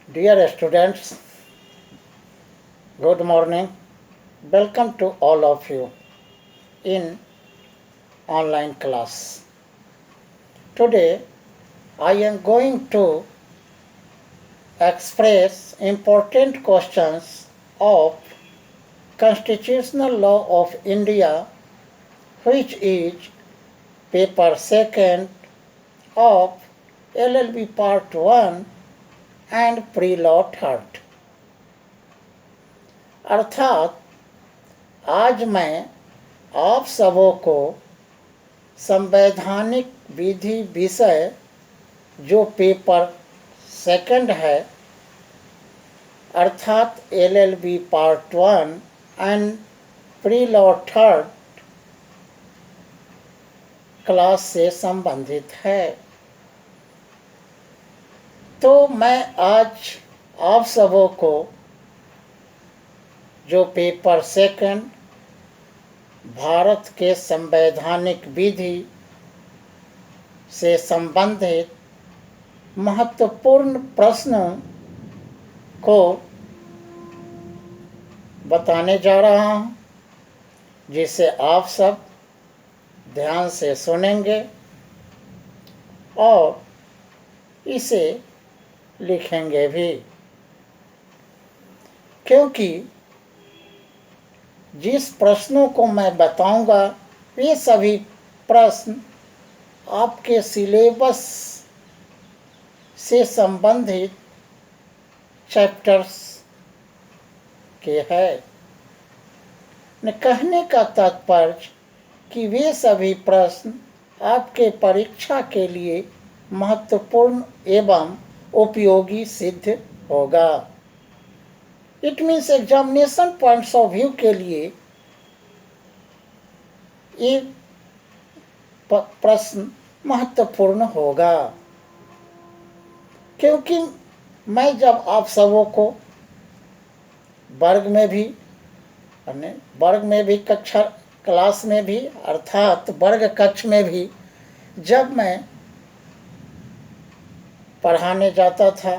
Dear students, good morning. Welcome to all of you in online class. Today I am going to express important questions of Constitutional Law of India, which is paper second of LLB part 1 and pre-law third. अर्थात आज मैं आप सबों को संवैधानिक विधि विषय जो paper second है अर्थात LLB part 1 and pre law third class से संबंधित है। तो मैं आज आप सबों को जो पेपर सेकंड भारत के संवैधानिक विधि से संबंधित महत्वपूर्ण प्रश्नों को बताने जा रहा हूं, जिसे आप सब ध्यान से सुनेंगे और इसे लिखेंगे भी, क्योंकि जिस प्रश्नों को मैं बताऊंगा वे सभी प्रश्न आपके सिलेबस से संबंधित चैप्टर्स के हैं। कहने का तात्पर्य कि वे सभी प्रश्न आपके परीक्षा के लिए महत्वपूर्ण एवं उपयोगी सिद्ध होगा। It means examination points of view के लिए ये प्रश्न महत्वपूर्ण होगा, क्योंकि मैं जब आप सबों को वर्ग में भी कक्षा क्लास में भी अर्थात वर्ग कक्ष में भी जब मैं पढ़ाने जाता था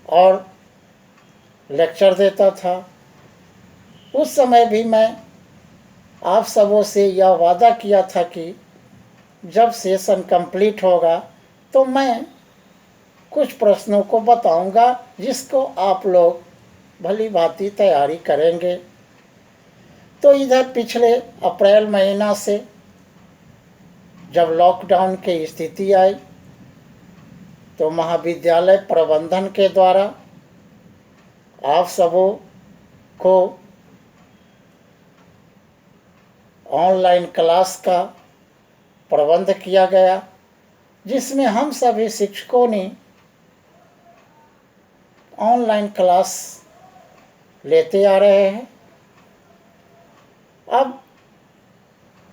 और लेक्चर देता था, उस समय भी मैं आप सबों से यह वादा किया था कि जब सेशन कंप्लीट होगा तो मैं कुछ प्रश्नों को बताऊंगा, जिसको आप लोग भली भांति तैयारी करेंगे। तो इधर पिछले अप्रैल महीना से जब लॉकडाउन की स्थिति आई तो महाविद्यालय प्रबंधन के द्वारा आप सबों को ऑनलाइन क्लास का प्रबंध किया गया, जिसमें हम सभी शिक्षकों ने ऑनलाइन क्लास लेते आ रहे हैं। अब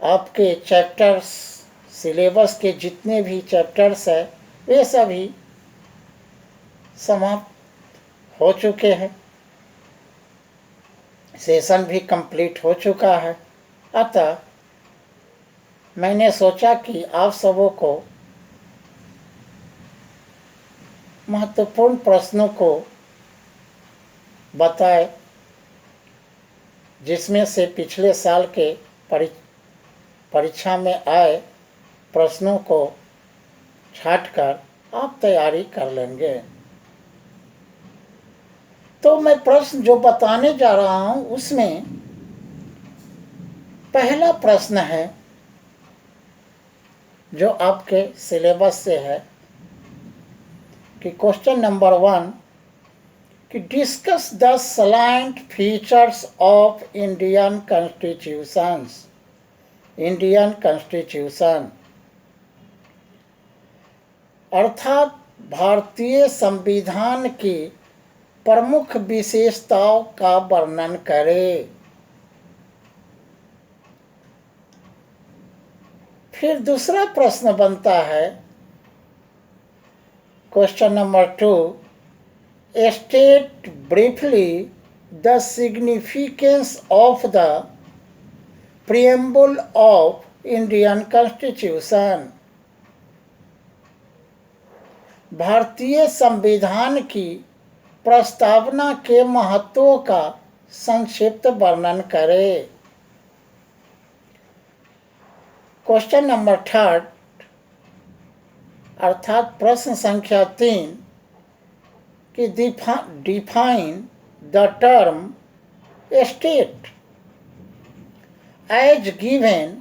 आपके चैप्टर्स सिलेबस के जितने भी चैप्टर्स हैं वे सभी समाप्त हो चुके हैं, सेशन भी कंप्लीट हो चुका है। अतः मैंने सोचा कि आप सबों को महत्वपूर्ण प्रश्नों को बताए, जिसमें से पिछले साल के परीक्षा में आए प्रश्नों को छांटकर आप तैयारी कर लेंगे। तो मैं प्रश्न जो बताने जा रहा हूं उसमें पहला प्रश्न है जो आपके सिलेबस से है कि क्वेश्चन नंबर 1 कि discuss the salient features of Indian constitution अर्थात भारतीय संविधान की प्रमुख विशेषताओं का वर्णन करें। फिर दूसरा प्रश्न बनता है question number 2 state briefly the significance of the preamble of Indian constitution भारतीय संविधान की प्रस्तावना के महत्व का संक्षिप्त वर्णन करें। क्वेश्चन नंबर 3 अर्थात प्रश्न संख्या 3 कि define the term state as given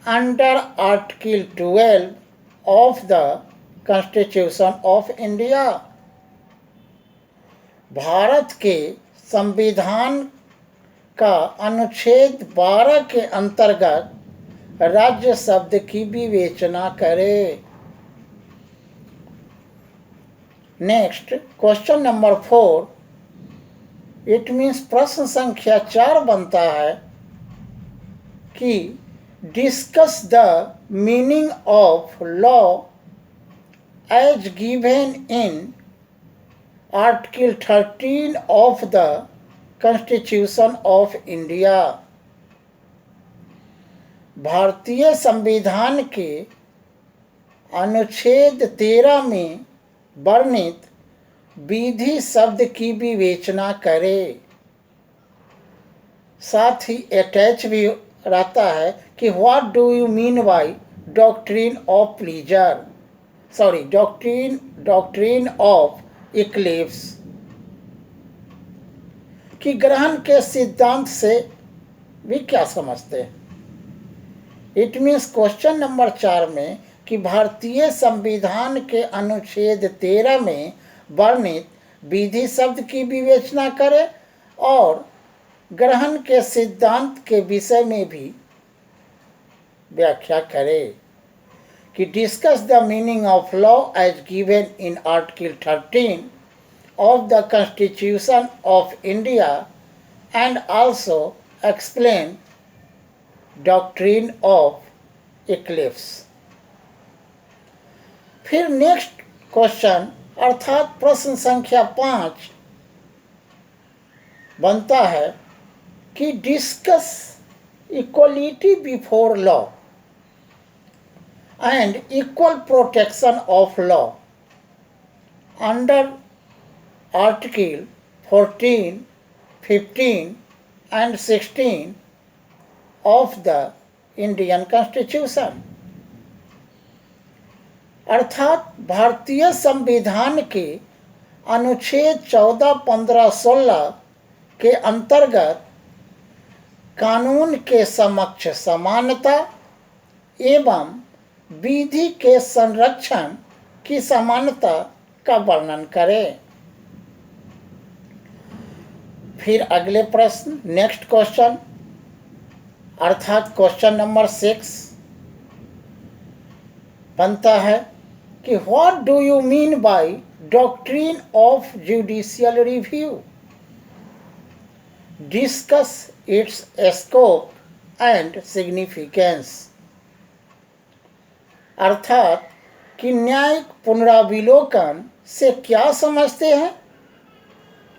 under article 12 of the constitution of India. भारत के संविधान का अनुच्छेद 12 के अंतर्गत राज्य शब्द की विवेचना करें। Next question number 4 it means प्रश्न संख्या 4 बनता है कि discuss the meaning of law as given in article 13 of the constitution of India. भारतीय संविधान के अनुच्छेद 13 में वर्णित विधि शब्द की विवेचना करें। साथ ही अटैच भी रहता है कि what do you mean by doctrine of pleaser, doctrine of Eclipse, कि ग्रहण के सिद्धांत से भी क्या समझते हैं। इट मीन्स क्वेश्चन नंबर 4 में कि भारतीय संविधान के अनुच्छेद 13 में वर्णित विधि शब्द की विवेचना करें और ग्रहण के सिद्धांत के विषय में भी व्याख्या करें कि discuss the meaning of law as given in article 13 of the constitution of India and also explain doctrine of eclipse. फिर नेक्स्ट क्वेश्चन अर्थात प्रश्न संख्या 5 बनता है कि discuss equality before law and equal protection of law under article 14, 15 and 16 of the Indian constitution. अर्थात भारतीय संविधान के अनुच्छेद 14, 15, 16 के अंतर्गत कानून के समक्ष समानता एवं विधि के संरक्षण की समानता का वर्णन करें। फिर अगले प्रश्न नेक्स्ट क्वेश्चन अर्थात क्वेश्चन नंबर 6 बनता है कि what do you mean by doctrine of judicial review, discuss it's scope and significance. अर्थात कि न्यायिक पुनराविलोकन से क्या समझते हैं,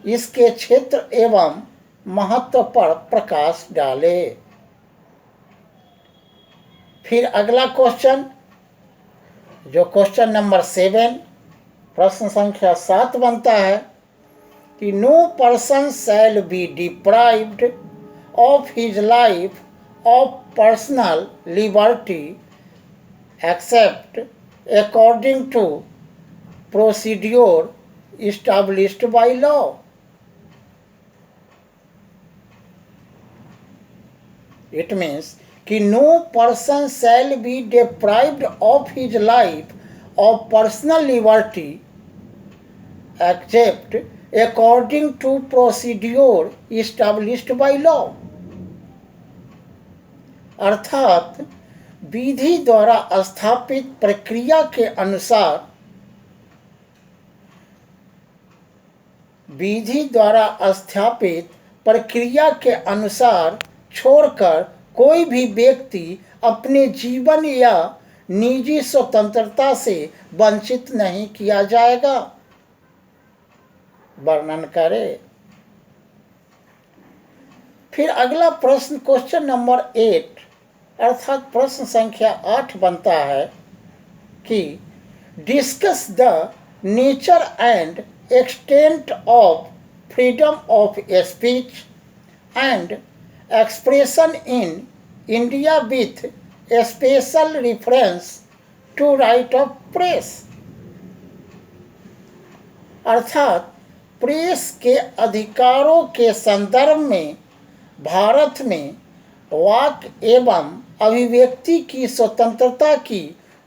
इसके क्षेत्र एवं महत्व पर प्रकाश डाले। फिर अगला क्वेश्चन जो क्वेश्चन नंबर 7 प्रश्न संख्या 7 बनता है कि no person shall be deprived of his life of personal liberty except according to procedure established by law। It means कि no person shall be deprived of his life of personal liberty except according to procedure established by law। अर्थात विधि द्वारा स्थापित प्रक्रिया के अनुसार छोड़कर कोई भी व्यक्ति अपने जीवन या निजी स्वतंत्रता से वंचित नहीं किया जाएगा। वर्णन करें। फिर अगला प्रश्न क्वेश्चन नंबर 8 अर्थात प्रश्न संख्या 8 बनता है कि discuss the nature and extent of freedom of speech and expression in India with a special reference to right of press। अर्थात प्रेस के अधिकारों के संदर्भ में भारत में वाक एवं अभिव्यक्ति की स्वतंत्रता की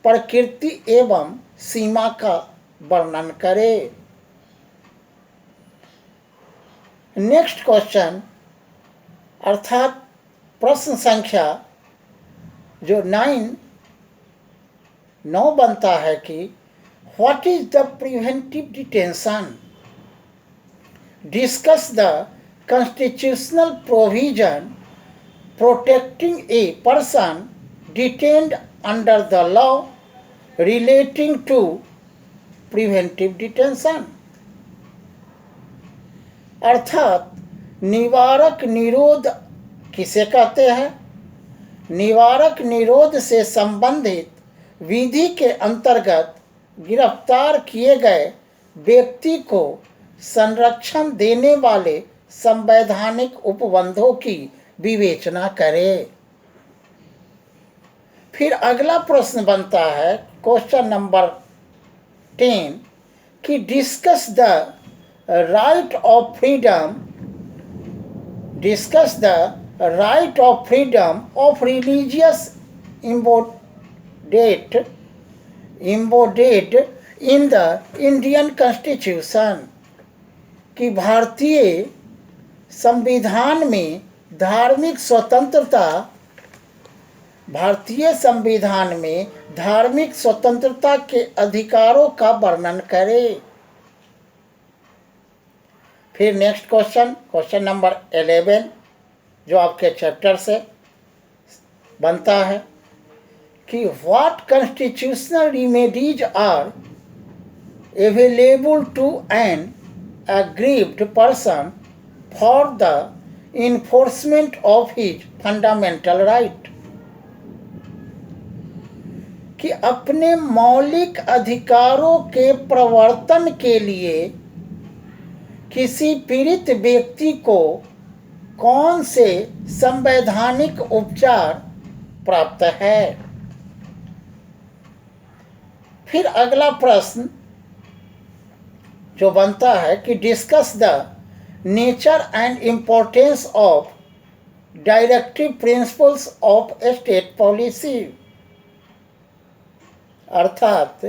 प्रकृति एवं सीमा का वर्णन करे। नेक्स्ट क्वेश्चन अर्थात प्रश्न संख्या जो 9 बनता है कि what is the preventive detention, discuss the constitutional provision protecting a person detained under the law relating to preventive detention। अर्थात निवारक निरोध किसे कहते हैं? निवारक निरोध से संबंधित विधि के अंतर्गत गिरफ्तार किए गए व्यक्ति को संरक्षण देने वाले संवैधानिक उपबंधों की विवेचना करे। फिर अगला प्रश्न बनता है क्वेश्चन नंबर 10 कि discuss the right of freedom, discuss the right of freedom of religious embodied in the Indian constitution, कि भारतीय संविधान में धार्मिक स्वतंत्रता, भारतीय संविधान में धार्मिक स्वतंत्रता के अधिकारों का वर्णन करे। फिर नेक्स्ट क्वेश्चन, क्वेश्चन नंबर 11 जो आपके चैप्टर से बनता है कि what constitutional remedies are available to an aggrieved person for the enforcement of his fundamental right, कि अपने मौलिक अधिकारों के प्रवर्तन के लिए किसी पीड़ित व्यक्ति को कौन से संवैधानिक उपचार प्राप्त है। फिर अगला प्रश्न जो बनता है कि discuss the nature and importance of directive principles of state policy, अर्थात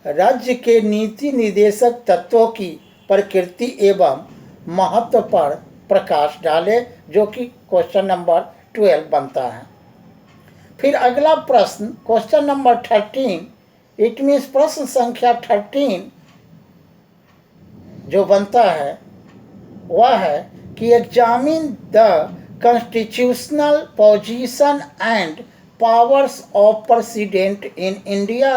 राज्य के नीति निर्देशक तत्वों की प्रकृति एवं महत्व पर प्रकाश डाले, जो कि क्वेश्चन नंबर 12 बनता है। फिर अगला प्रश्न क्वेश्चन नंबर 13, इट मीन्स प्रश्न संख्या 13 जो बनता है वह है कि examine the constitutional position and powers of president in India,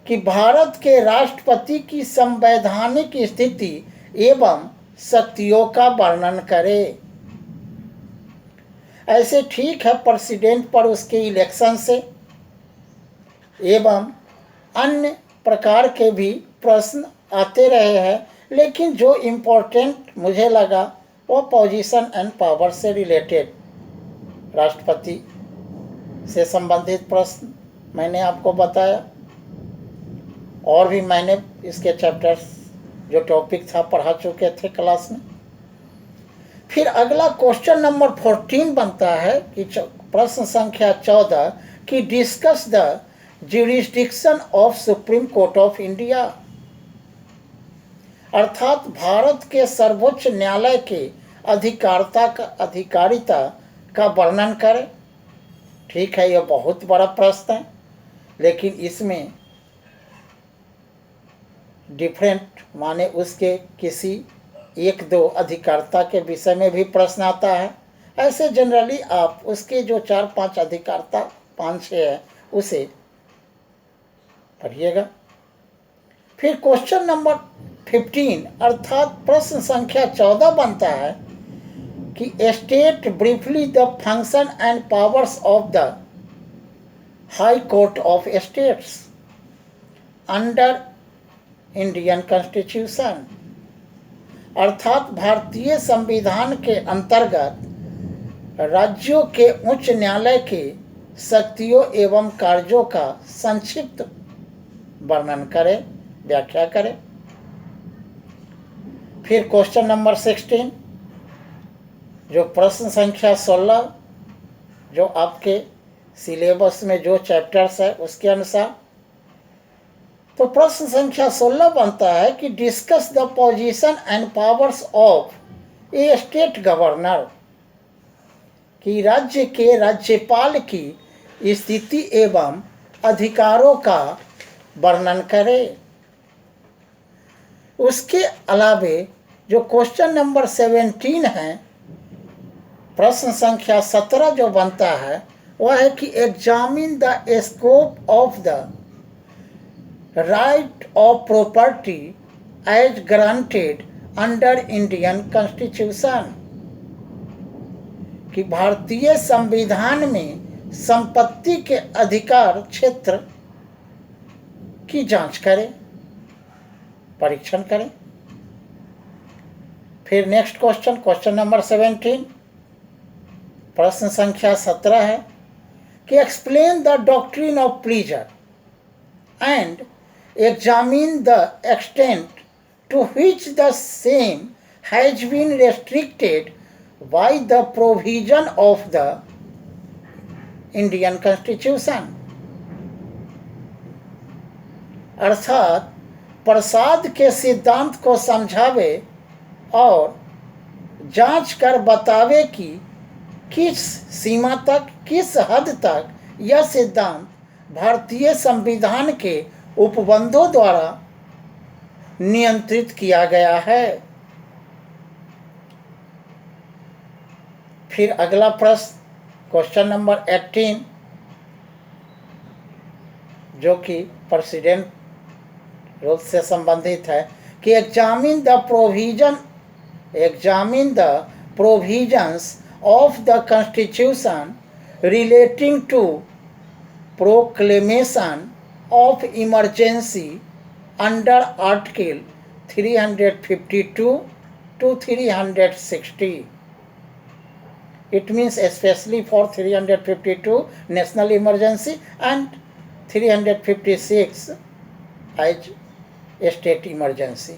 कि भारत के राष्ट्रपति की संवैधानिक स्थिति एवं शक्तियों का वर्णन करे। ऐसे ठीक है प्रेसिडेंट पर उसके इलेक्शन से एवं अन्य प्रकार के भी प्रश्न आते रहे हैं, लेकिन जो इम्पोर्टेंट मुझे लगा वो पोजीशन एंड पावर से रिलेटेड राष्ट्रपति से संबंधित प्रश्न मैंने आपको बताया, और भी मैंने इसके चैप्टर्स जो टॉपिक था पढ़ा चुके थे क्लास में। फिर अगला क्वेश्चन नंबर 14 बनता है कि प्रश्न संख्या 14 कि discuss the jurisdiction of supreme court of India, अर्थात भारत के सर्वोच्च न्यायालय के अधिकारिता का वर्णन करें। ठीक है, यह बहुत बड़ा प्रश्न है, लेकिन इसमें डिफरेंट माने उसके किसी 1-2 अधिकारिता के विषय में भी प्रश्न आता है। ऐसे जनरली आप उसके जो 4-5 अधिकारिता 5-6 है उसे पढ़िएगा। फिर क्वेश्चन नंबर 15 अर्थात प्रश्न संख्या 14 बनता है कि state briefly the function and powers of the high court of states under Indian constitution, अर्थात भारतीय संविधान के अंतर्गत राज्यों के उच्च न्यायालय के शक्तियों एवं कार्यों का संक्षिप्त वर्णन करें, व्याख्या करें। फिर क्वेश्चन नंबर 16, जो प्रश्न संख्या 16, जो आपके सिलेबस में जो चैप्टर्स है उसके अनुसार, तो प्रश्न संख्या 16 बनता है कि discuss the position and powers of A state governor, कि राज्य के राज्यपाल की स्थिति एवं अधिकारों का वर्णन करें। उसके अलावे जो क्वेश्चन नंबर 17 है, प्रश्न संख्या 17 जो बनता है वह है कि examine the scope of the right of property as granted under Indian constitution, कि भारतीय संविधान में संपत्ति के अधिकार क्षेत्र की जांच करें, परीक्षण करें। फिर नेक्स्ट क्वेश्चन, क्वेश्चन नंबर 17, प्रश्न संख्या 17 है कि explain the doctrine of pleasure and examine the extent to which the same has been restricted by the provision of the Indian constitution, अर्थात प्रसाद के सिद्धांत को समझावे और जांच कर बतावे कि किस सीमा तक, किस हद तक यह सिद्धांत भारतीय संविधान के उपबंधों द्वारा नियंत्रित किया गया है। फिर अगला प्रश्न, क्वेश्चन नंबर 18, जो कि प्रेसिडेंट रूल से संबंधित है, कि examine the provisions of the Constitution relating to proclamation of emergency under Article 352 to 360. It means especially for 352 national emergency and 356 as state emergency.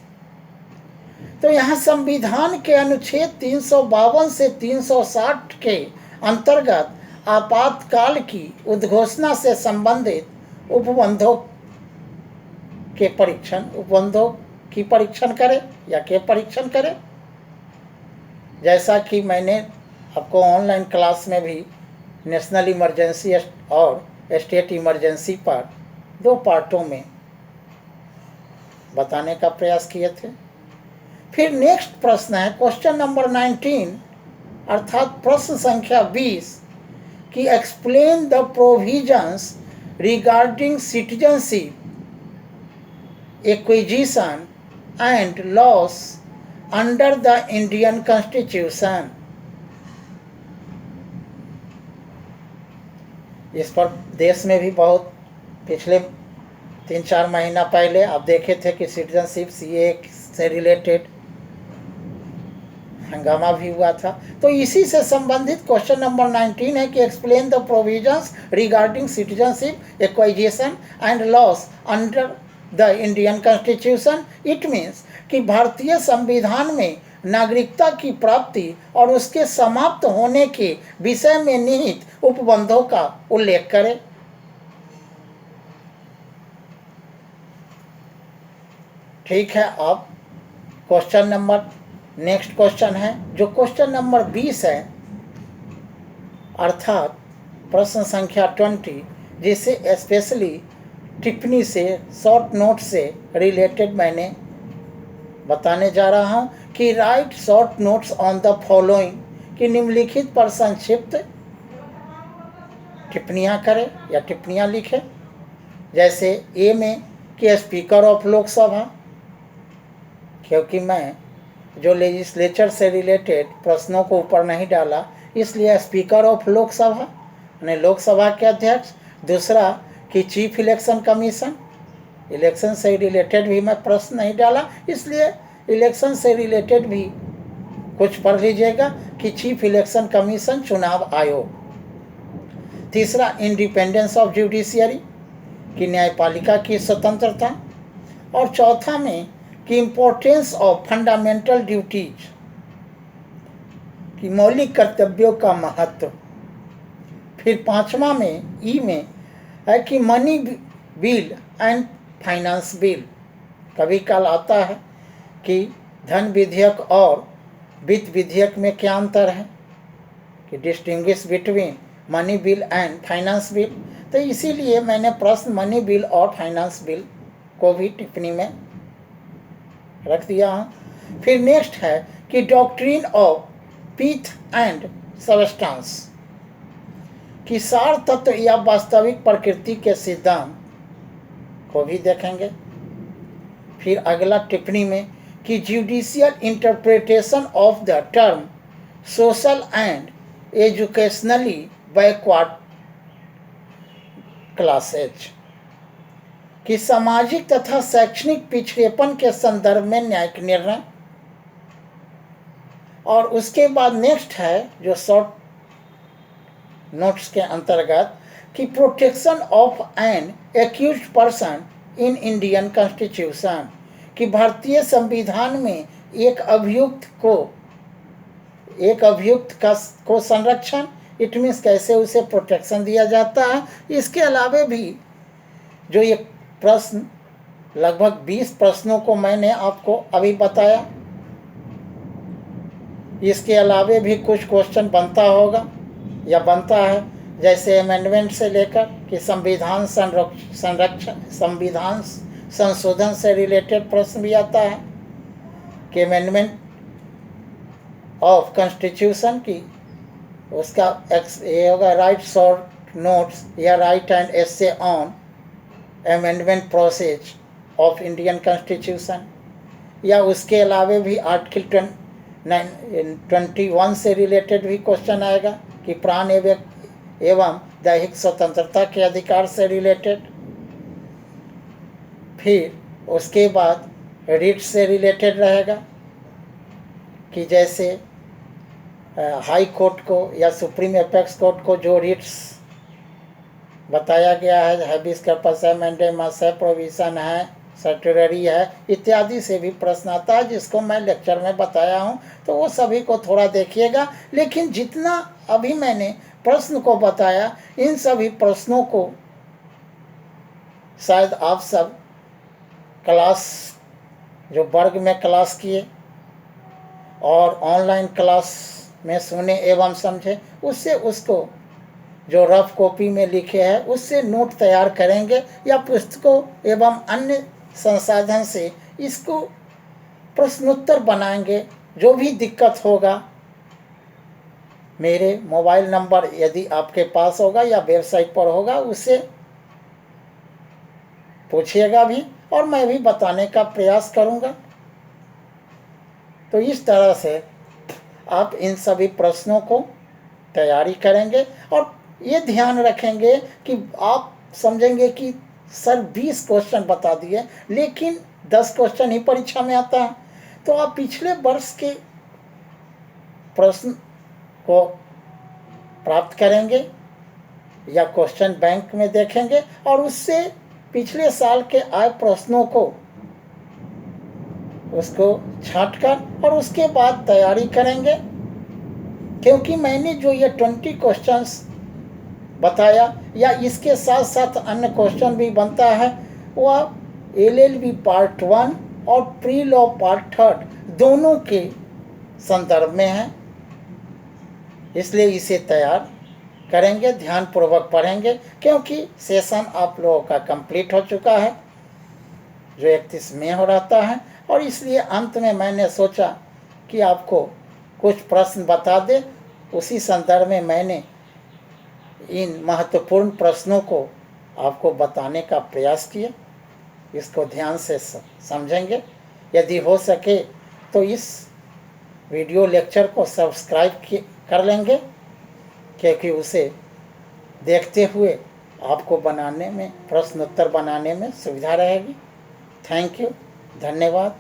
तो यहाँ संविधान के अनुच्छेद 352 से 360 के अंतर्गत आपातकाल की उद्घोषणा से संबंधित उपबंधों की परीक्षण करें या के परीक्षण करें। जैसा कि मैंने आपको ऑनलाइन क्लास में भी नेशनल इमरजेंसी और स्टेट इमरजेंसी पर 2 पार्टों में बताने का प्रयास किए थे। फिर नेक्स्ट प्रश्न है क्वेश्चन नंबर 19, अर्थात प्रश्न संख्या 20, कि explain the provisions regarding citizenship acquisition and loss under the Indian constitution. इस पर देश में भी बहुत पिछले 3-4 महीना पहले आप देखे थे कि सिटीजनशिप सीए से रिलेटेड हंगामा भी हुआ था। तो इसी से संबंधित क्वेश्चन नंबर 19 है कि explain the provisions regarding citizenship acquisition and loss under the Indian constitution. It means कि भारतीय संविधान में नागरिकता की प्राप्ति और उसके समाप्त होने के विषय में निहित उपबंधों का उल्लेख करें। ठीक है, अब क्वेश्चन नंबर नेक्स्ट क्वेश्चन है जो क्वेश्चन नंबर 20 है, अर्थात प्रश्न संख्या 20, जिसे स्पेशली टिप्पणी से शॉर्ट नोट से रिलेटेड मैंने बताने जा रहा हूं कि right short notes on the following, कि निम्नलिखित पर संक्षिप्त टिप्पणियां करें या टिप्पणियां लिखें। जैसे ए में कि स्पीकर ऑफ लोकसभा, क्योंकि मैं जो लेजिस्लेचर से रिलेटेड प्रश्नों को ऊपर नहीं डाला इसलिए स्पीकर ऑफ लोकसभा यानी लोकसभा के अध्यक्ष। दूसरा कि चीफ इलेक्शन कमीशन, इलेक्शन से रिलेटेड भी मैं प्रश्न नहीं डाला, इसलिए इलेक्शन से रिलेटेड भी कुछ पढ़ लीजिएगा कि चीफ इलेक्शन कमीशन चुनाव आयोग। तीसरा, इंडिपेंडेंस ऑफ जुडिशियरी कि न्यायपालिका की स्वतंत्रता। और चौथा में कि इम्पोर्टेंस ऑफ फंडामेंटल ड्यूटीज कि मौलिक कर्तव्यों का महत्व। फिर पांचवा में ई में है कि money bill and finance bill. कभी काल आता है कि धन विधेयक और वित्त विधेयक में क्या अंतर है, कि distinguish between money bill and finance bill. तो इसीलिए मैंने प्रश्न मनी बिल और फाइनेंस बिल को भी टिप्पणी में रख दिया हूँ। फिर नेक्स्ट है कि doctrine of pith and substance कि सार तत्व या वास्तविक प्रकृति के सिद्धांत को भी देखेंगे। फिर अगला टिप्पणी में कि judicial interpretation of the term social and educationally backward classes कि सामाजिक तथा शैक्षणिक पिछड़ेपन के संदर्भ में न्यायिक निर्णय। और उसके बाद नेक्स्ट है जो शॉर्ट नोट्स के अंतर्गत कि protection of N accused person in Indian constitution कि भारतीय संविधान में एक अभियुक्त को संरक्षण, इट मीन्स कैसे उसे प्रोटेक्शन दिया जाता है। इसके अलावे भी जो ये प्रश्न, लगभग 20 प्रश्नों को मैंने आपको अभी बताया, इसके अलावे भी कुछ क्वेश्चन बनता होगा या बनता है, जैसे अमेंडमेंट से लेकर कि संविधान संशोधन से रिलेटेड प्रश्न भी आता है कि अमेंडमेंट ऑफ कॉन्स्टिट्यूशन की उसका ये होगा राइट शॉर्ट नोट्स या right and essay on amendment process of Indian constitution. या उसके अलावे भी आर्टिकल 21 से रिलेटेड भी क्वेश्चन आएगा कि प्राण एवं दैहिक स्वतंत्रता के अधिकार से रिलेटेड। फिर उसके बाद रिट से रिलेटेड रहेगा कि जैसे हाई कोर्ट को या सुप्रीम एपेक्स कोर्ट को जो रिट्स बताया गया है, हैबिस कॉर्पस है, मैंडेमस है, प्रोविजन है, सर्टुररी है इत्यादि से भी प्रश्न आता है, जिसको मैं लेक्चर में बताया हूँ। तो वो सभी को थोड़ा देखिएगा। लेकिन जितना अभी मैंने प्रश्न को बताया, इन सभी प्रश्नों को शायद आप सब क्लास जो वर्ग में क्लास किए और ऑनलाइन क्लास में सुने एवं समझे, उससे उसको जो रफ कॉपी में लिखे हैं उससे नोट तैयार करेंगे या पुस्तकों एवं अन्य संसाधन से इसको प्रश्नोत्तर बनाएंगे। जो भी दिक्कत होगा, मेरे मोबाइल नंबर यदि आपके पास होगा या वेबसाइट पर होगा, उससे पूछिएगा भी और मैं भी बताने का प्रयास करूंगा। तो इस तरह से आप इन सभी प्रश्नों को तैयारी करेंगे और ये ध्यान रखेंगे कि आप समझेंगे कि सर 20 क्वेश्चन बता दिए लेकिन 10 क्वेश्चन ही परीक्षा में आता है। तो आप पिछले वर्ष के प्रश्न को प्राप्त करेंगे या क्वेश्चन बैंक में देखेंगे और उससे पिछले साल के आए प्रश्नों को उसको छांटकर और उसके बाद तैयारी करेंगे। क्योंकि मैंने जो ये 20 क्वेश्चंस बताया या इसके साथ साथ अन्य क्वेश्चन भी बनता है, वह LLB पार्ट 1 और प्री लॉ पार्ट 3 दोनों के संदर्भ में है। इसलिए इसे तैयार करेंगे, ध्यानपूर्वक पढ़ेंगे, क्योंकि सेशन आप लोगों का कंप्लीट हो चुका है जो 31 में हो रहता है। और इसलिए अंत में मैंने सोचा कि आपको कुछ प्रश्न बता दे। उसी संदर्भ में मैंने इन महत्वपूर्ण प्रश्नों को आपको बताने का प्रयास किया। इसको ध्यान से समझेंगे। यदि हो सके तो इस वीडियो लेक्चर को सब्सक्राइब कर लेंगे, क्योंकि उसे देखते हुए आपको बनाने में, प्रश्नोत्तर बनाने में सुविधा रहेगी। थैंक यू, धन्यवाद।